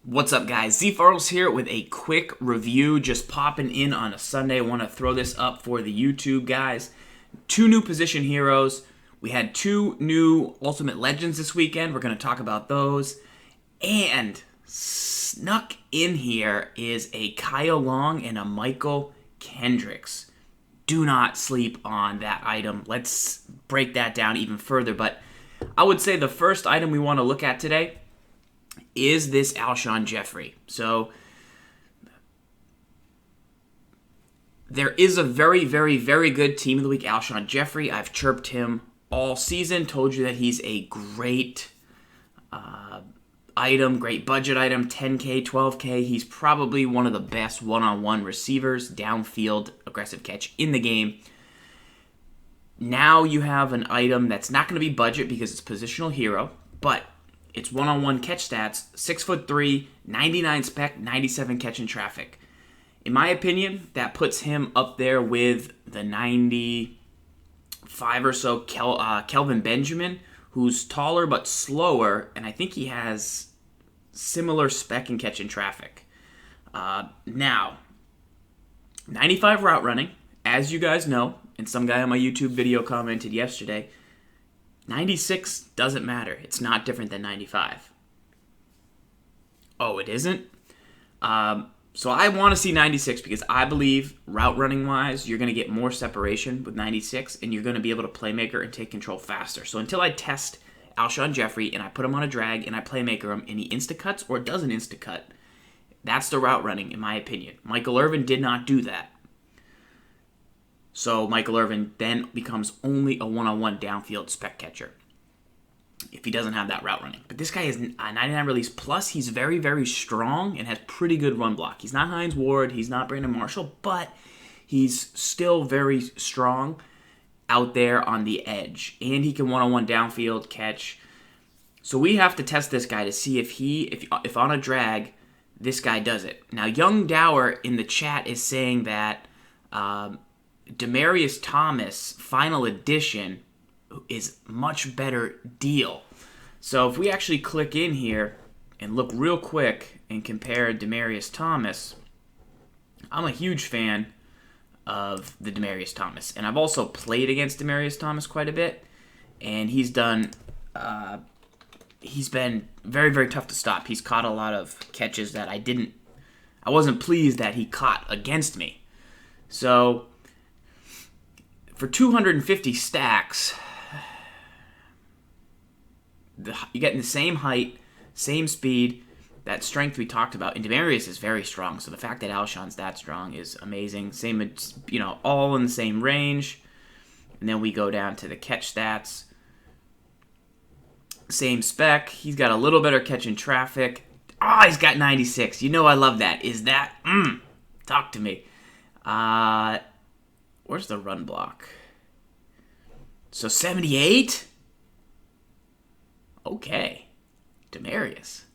What's up, guys? Z Farles here with a quick review, just popping in on a Sunday. I want to throw this up for the YouTube guys. 2 new position heroes. We had 2 new Ultimate Legends this weekend. We're going to talk about those. And snuck in here is a Kyle Long and a Michael Kendricks. Do not sleep on that item. Let's break that down even further. But I would say the first item we want to look at today is this Alshon Jeffery. So there is a very, very, very good team of the week, Alshon Jeffery. I've chirped him all season, told you that he's a great item, great budget item, 10K, 12K. He's probably one of the best one-on-one receivers, downfield, aggressive catch in the game. Now you have an item that's not going to be budget because it's positional hero, but it's one-on-one catch stats, 6'3", 99 spec, 97 catch in traffic. In my opinion, that puts him up there with the 95 or so Kelvin Benjamin, who's taller but slower, and I think he has similar spec and catch in traffic. Now, 95 route running, as you guys know, and some guy on my YouTube video commented yesterday, 96 doesn't matter. It's not different than 95. Oh, it isn't? So I want to see 96 because I believe route running wise, you're going to get more separation with 96 and you're going to be able to playmaker and take control faster. So until I test Alshon Jeffery and I put him on a drag and I playmaker him and he insta-cuts or doesn't insta-cut, that's the route running in my opinion. Michael Irvin did not do that. So Michael Irvin then becomes only a one-on-one downfield spec catcher if he doesn't have that route running. But this guy is a 99 release, plus he's very, very strong and has pretty good run block. He's not Hines Ward, he's not Brandon Marshall, but he's still very strong out there on the edge. And he can one-on-one downfield catch. So we have to test this guy to see if on a drag, this guy does it. Now, Young Dower in the chat is saying that Demaryius Thomas Final Edition is much better deal. So if we actually click in here and look real quick and compare Demaryius Thomas, I'm a huge fan of the Demaryius Thomas. And I've also played against Demaryius Thomas quite a bit. And he's been very, very tough to stop. He's caught a lot of catches that I wasn't pleased that he caught against me. So for 250 stacks, you're getting the same height, same speed, that strength we talked about. And Demaryius is very strong, so the fact that Alshon's that strong is amazing. Same, all in the same range. And then we go down to the catch stats. Same spec. He's got a little better catch in traffic. Oh, he's got 96. You know I love that. Is that? Talk to me. Where's the run block? So 78? Okay. Demaryius.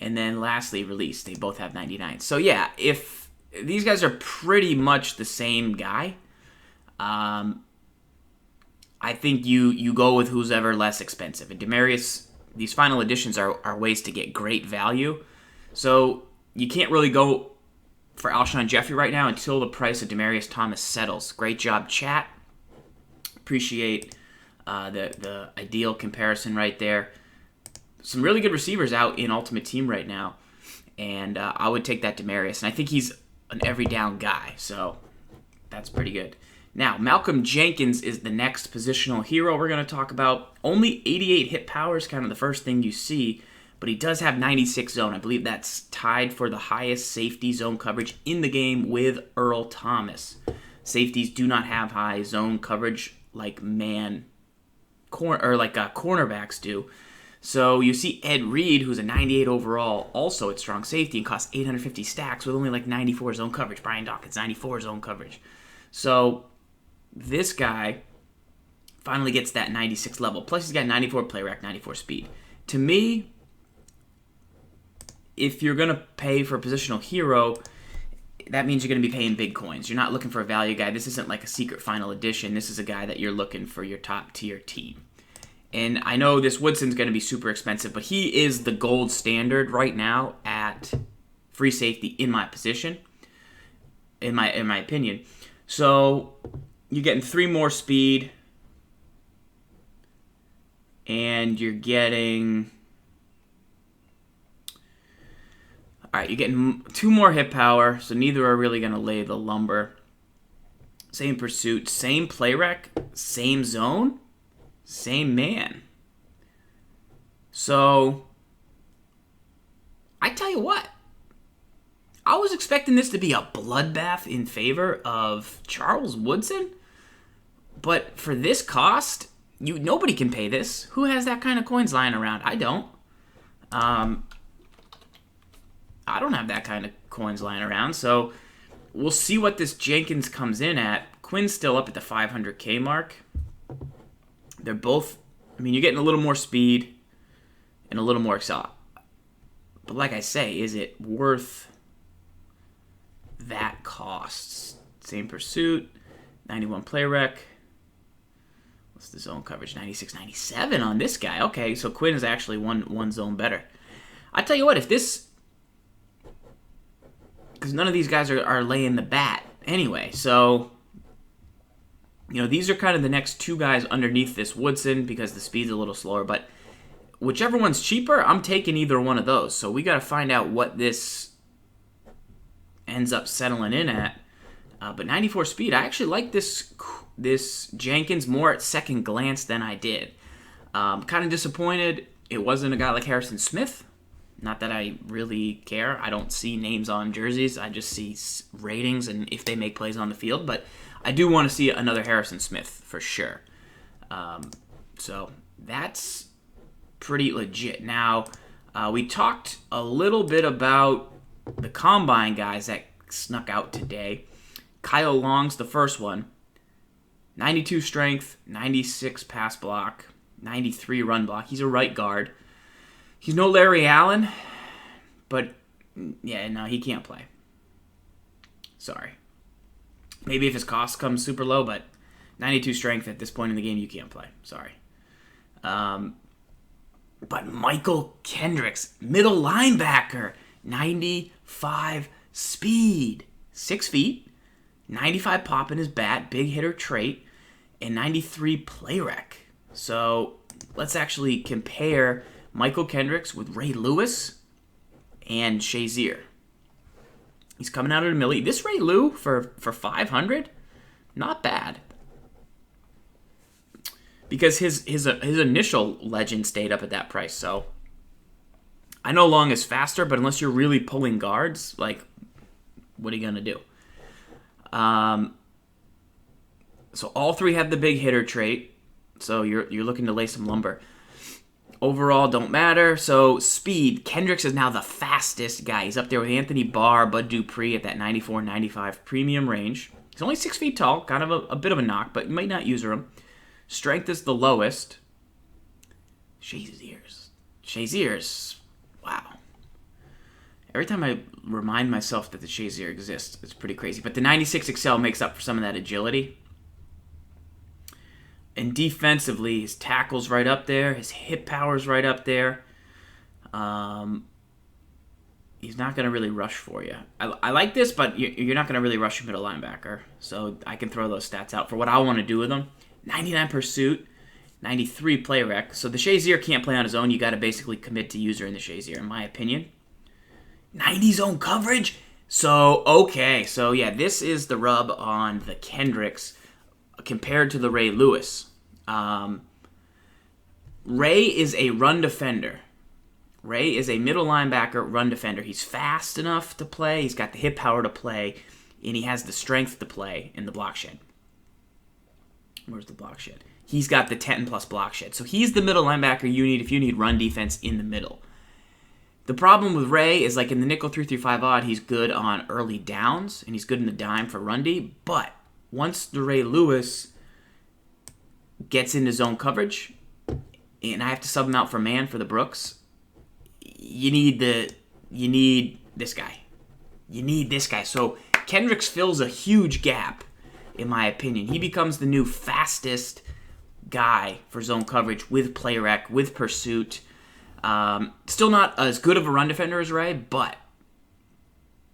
And then lastly, release. They both have 99. So yeah, if these guys are pretty much the same guy, I think you go with who's ever less expensive. And Demaryius, these final editions are ways to get great value. So you can't really go for Alshon Jeffery right now until the price of Demaryius Thomas settles. Great job, chat. Appreciate the ideal comparison right there. Some really good receivers out in Ultimate Team right now, and I would take that Demaryius. And I think he's an every down guy, so that's pretty good. Now, Malcolm Jenkins is the next positional hero we're going to talk about. Only 88 hit power is kind of the first thing you see, but he does have 96 zone. I believe that's tied for the highest safety zone coverage in the game with Earl Thomas. Safeties do not have high zone coverage like cornerbacks do. So you see Ed Reed, who's a 98 overall, also at strong safety and costs 850 stacks with only like 94 zone coverage. Brian Dawkins, 94 zone coverage. So this guy finally gets that 96 level. Plus he's got 94 play rec, 94 speed. To me, if you're going to pay for a positional hero, that means you're going to be paying big coins. You're not looking for a value guy. This isn't like a secret final edition. This is a guy that you're looking for your top tier team. And I know this Woodson's going to be super expensive, but he is the gold standard right now at free safety in my position, in my opinion. So you're getting 3 more speed, and you're getting... All right, you're getting 2 more hit power, so neither are really going to lay the lumber. Same pursuit, same play rec, same zone, same man. So, I tell you what, I was expecting this to be a bloodbath in favor of Charles Woodson, but for this cost, nobody can pay this. Who has that kind of coins lying around? I don't. I don't have that kind of coins lying around, so we'll see what this Jenkins comes in at. Quinn's still up at the 500K mark. They're both, I mean, you're getting a little more speed and a little more excel. But like I say, is it worth that cost? Same pursuit, 91 play rec. What's the zone coverage? 96, 97 on this guy. Okay, so Quinn is actually one zone better. I tell you what, if this... Because none of these guys are laying the bat anyway. So, these are kind of the next 2 guys underneath this Woodson because the speed's a little slower. But whichever one's cheaper, I'm taking either one of those. So we got to find out what this ends up settling in at. But 94 speed, I actually like this Jenkins more at second glance than I did. Kind of disappointed it wasn't a guy like Harrison Smith. Not that I really care. I don't see names on jerseys. I just see ratings and if they make plays on the field. But I do want to see another Harrison Smith for sure. So that's pretty legit. Now, we talked a little bit about the combine guys that snuck out today. Kyle Long's the first one. 92 strength, 96 pass block, 93 run block. He's a right guard. He's no Larry Allen, but yeah, no, he can't play. Sorry. Maybe if his cost comes super low, but 92 strength at this point in the game, you can't play. Sorry. But Michael Kendricks, middle linebacker, 95 speed, 6 feet, 95 pop in his bat, big hitter trait, and 93 play rec. So let's actually compare Michael Kendricks with Ray Lewis and Shazier. He's coming out of the millie. This Ray Lew for 500, not bad. Because his initial legend stayed up at that price. So I know Long is faster, but unless you're really pulling guards, like, what are you gonna do? So all 3 have the big hitter trait. So you're looking to lay some lumber. Overall, don't matter. So, speed. Kendricks is now the fastest guy. He's up there with Anthony Barr, Bud Dupree at that 94, 95 premium range. He's only 6 feet tall. Kind of a bit of a knock, but you might not use him. Strength is the lowest. Shazier's. Wow. Every time I remind myself that the Shazier exists, it's pretty crazy. But the 96 Excel makes up for some of that agility. And defensively, his tackle's right up there. His hip power's right up there. He's not going to really rush for you. I like this, but you're not going to really rush a middle linebacker. So I can throw those stats out for what I want to do with them. 99 pursuit, 93 play rec. So the Shazier can't play on his own. You got to basically commit to user in the Shazier, in my opinion. 90 zone coverage. So, okay. So, yeah, this is the rub on the Kendricks compared to the Ray Lewis. Ray is a run defender. Ray is a middle linebacker run defender. He's fast enough to play. He's got the hip power to play. And he has the strength to play in the block shed. Where's the block shed? He's got the 10-plus block shed. So he's the middle linebacker you need if you need run defense in the middle. The problem with Ray is, like, in the nickel 3-3-5 odd, he's good on early downs. And he's good in the dime for run D. But once the Ray Lewis gets into zone coverage, and I have to sub him out for man for the Brooks, you need this guy. You need this guy. So Kendricks fills a huge gap, in my opinion. He becomes the new fastest guy for zone coverage with play rec, with pursuit. Still not as good of a run defender as Ray, but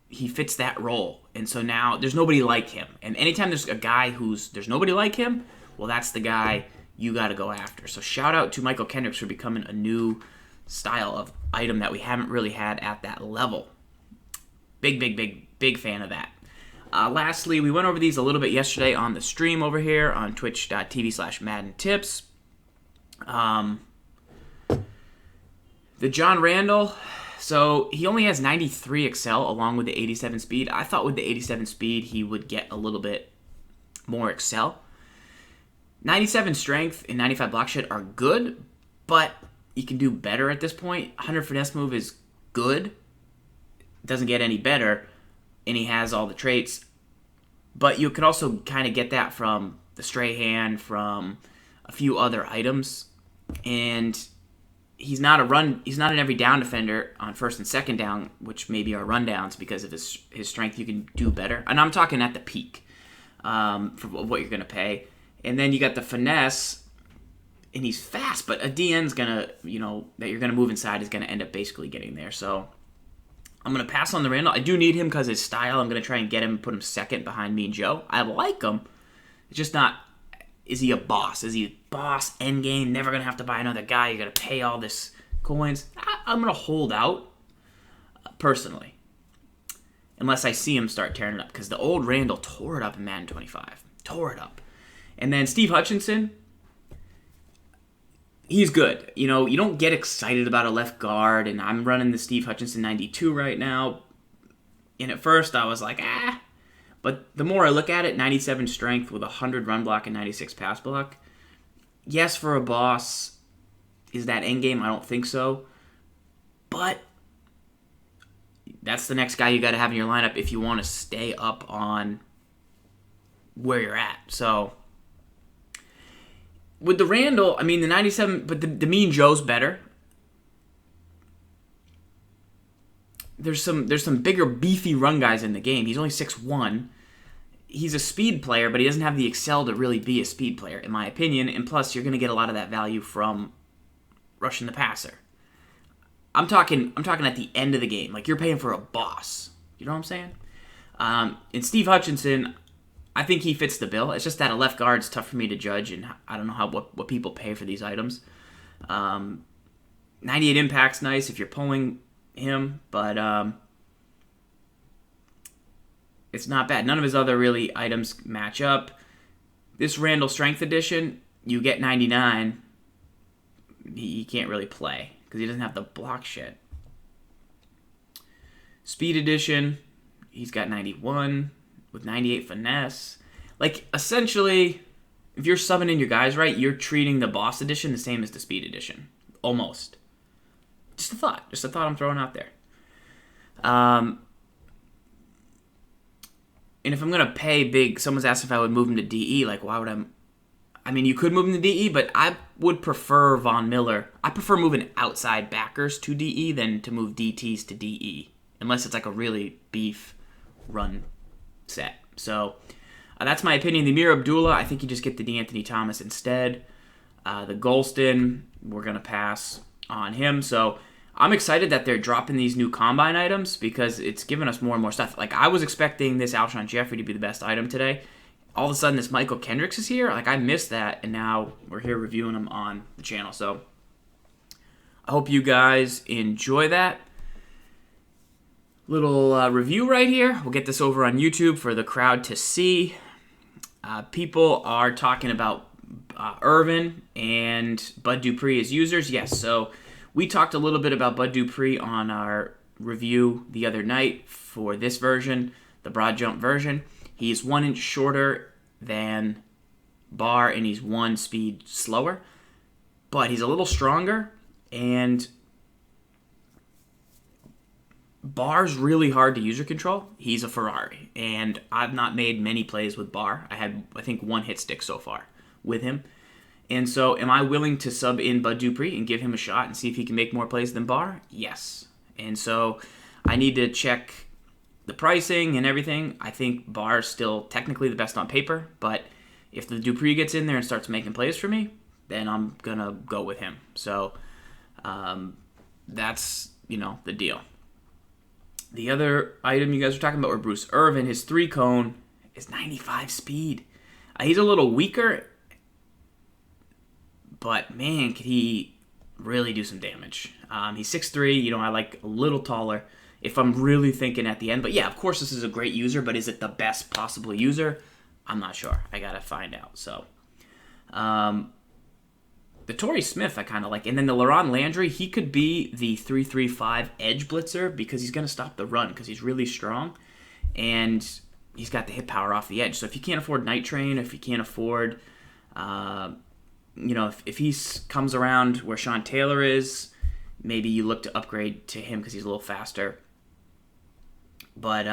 he fits that role. And so now there's nobody like him. And anytime there's a guy there's nobody like him, well, that's the guy you got to go after. So shout out to Michael Kendricks for becoming a new style of item that we haven't really had at that level. Big fan of that. Lastly, we went over these a little bit yesterday on the stream over here on twitch.tv/Madden Tips. The John Randle, so he only has 93 Excel along with the 87 speed. I thought with the 87 speed he would get a little bit more Excel. 97 strength and 95 block shed are good, but you can do better at this point. 100 finesse move is good. It doesn't get any better, and he has all the traits. But you could also kind of get that from the stray hand, from a few other items. And he's not an every down defender on first and second down, which maybe are rundowns because of his strength. You can do better. And I'm talking at the peak for what you're going to pay. And then you got the finesse, and he's fast, but a DN's going to, that you're going to move inside is going to end up basically getting there. So I'm going to pass on the Randle. I do need him because his style. I'm going to try and get him and put him second behind me and Joe. I like him. It's just not, is he a boss? Is he a boss, endgame, never going to have to buy another guy? You're going to pay all this coins. I'm going to hold out, personally, unless I see him start tearing it up, because the old Randle tore it up in Madden 25. Tore it up. And then Steve Hutchinson, he's good. You don't get excited about a left guard, and I'm running the Steve Hutchinson 92 right now. And at first I was like, But the more I look at it, 97 strength with 100 run block and 96 pass block. Yes, for a boss, is that endgame? I don't think so. But that's the next guy you got to have in your lineup if you want to stay up on where you're at. So with the Randle, the 97, but the Mean Joe's better. There's some bigger, beefy run guys in the game. He's only 6'1". He's a speed player, but he doesn't have the Excel to really be a speed player, in my opinion. And plus, you're going to get a lot of that value from rushing the passer. I'm talking at the end of the game. Like, you're paying for a boss. You know what I'm saying? And Steve Hutchinson, I think he fits the bill. It's just that a left guard's tough for me to judge, and I don't know what people pay for these items. 98 impact's nice if you're pulling him, but it's not bad. None of his other really items match up. This Randle Strength Edition, you get 99. He can't really play because he doesn't have the block shed. Speed Edition, he's got 91 with 98 finesse. Like, essentially, if you're subbing in your guys right, you're treating the Boss Edition the same as the Speed Edition. Almost. Just a thought I'm throwing out there. And if I'm going to pay big, someone's asked if I would move him to DE. Like, why would you could move him to DE, but I would prefer Von Miller. I prefer moving outside backers to DE than to move DTs to DE. Unless it's like a really beef run set. So, that's my opinion. The Amir Abdullah, I think you just get the DeAnthony Thomas instead. The Golston, we're going to pass on him. So I'm excited that they're dropping these new combine items because it's giving us more and more stuff. Like, I was expecting this Alshon Jeffery to be the best item today. All of a sudden, this Michael Kendricks is here. Like, I missed that, and now we're here reviewing them on the channel. So I hope you guys enjoy that little review right here. We'll get this over on YouTube for the crowd to see. People are talking about Irvin and Bud Dupree as users. Yes, so we talked a little bit about Bud Dupree on our review the other night for this version, the broad jump version. He's 1 inch shorter than Barr, and he's 1 speed slower. But he's a little stronger, and Barr's really hard to user control. He's a Ferrari, and I've not made many plays with Barr. I think 1 hit stick so far with him. And so am I willing to sub in Bud Dupree and give him a shot and see if he can make more plays than Barr? Yes. And so I need to check the pricing and everything. I think Barr's still technically the best on paper, but if the Dupree gets in there and starts making plays for me, then I'm going to go with him. So that's, the deal. The other item you guys were talking about were Bruce Irvin. His 3-cone is 95 speed. He's a little weaker, but man, could he really do some damage. He's 6'3", I like a little taller if I'm really thinking at the end. But yeah, of course this is a great user, but is it the best possible user? I'm not sure. I got to find out. So, the Torrey Smith I kind of like. And then the Laron Landry, he could be the 3-3-5 edge blitzer because he's going to stop the run because he's really strong. And he's got the hit power off the edge. So if you can't afford Night Train, if you can't afford, if he comes around where Sean Taylor is, maybe you look to upgrade to him because he's a little faster. But,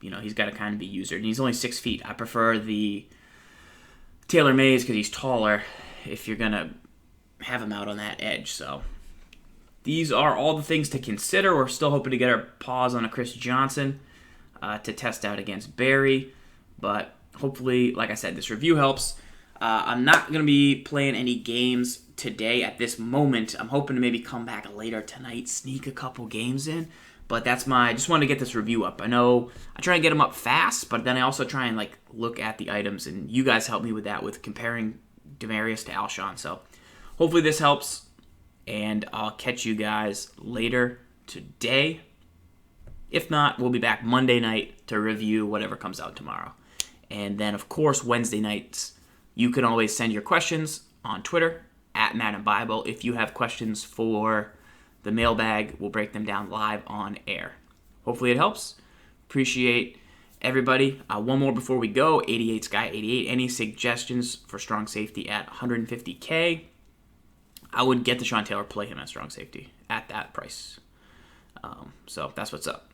he's got to kind of be user. And he's only 6 feet. I prefer the Taylor Mays because he's taller if you're going to have him out on that edge. So these are all the things to consider. We're still hoping to get our paws on a Chris Johnson to test out against Barry. But hopefully, like I said, this review helps. I'm not going to be playing any games today at this moment. I'm hoping to maybe come back later tonight, sneak a couple games in. But I just wanted to get this review up. I know I try and get them up fast, but then I also try and look at the items, and you guys help me with that with comparing Demarius to Alshon. So hopefully this helps, and I'll catch you guys later today. If not, we'll be back Monday night to review whatever comes out tomorrow. And then, of course, Wednesday nights, you can always send your questions on Twitter, @Madden Bible. If you have questions for the mailbag, we'll break them down live on air. Hopefully it helps. Appreciate everybody. One more before we go. 88 Sky 88. Any suggestions for strong safety at $150K? I would get the Sean Taylor, play him at strong safety at that price. So that's what's up.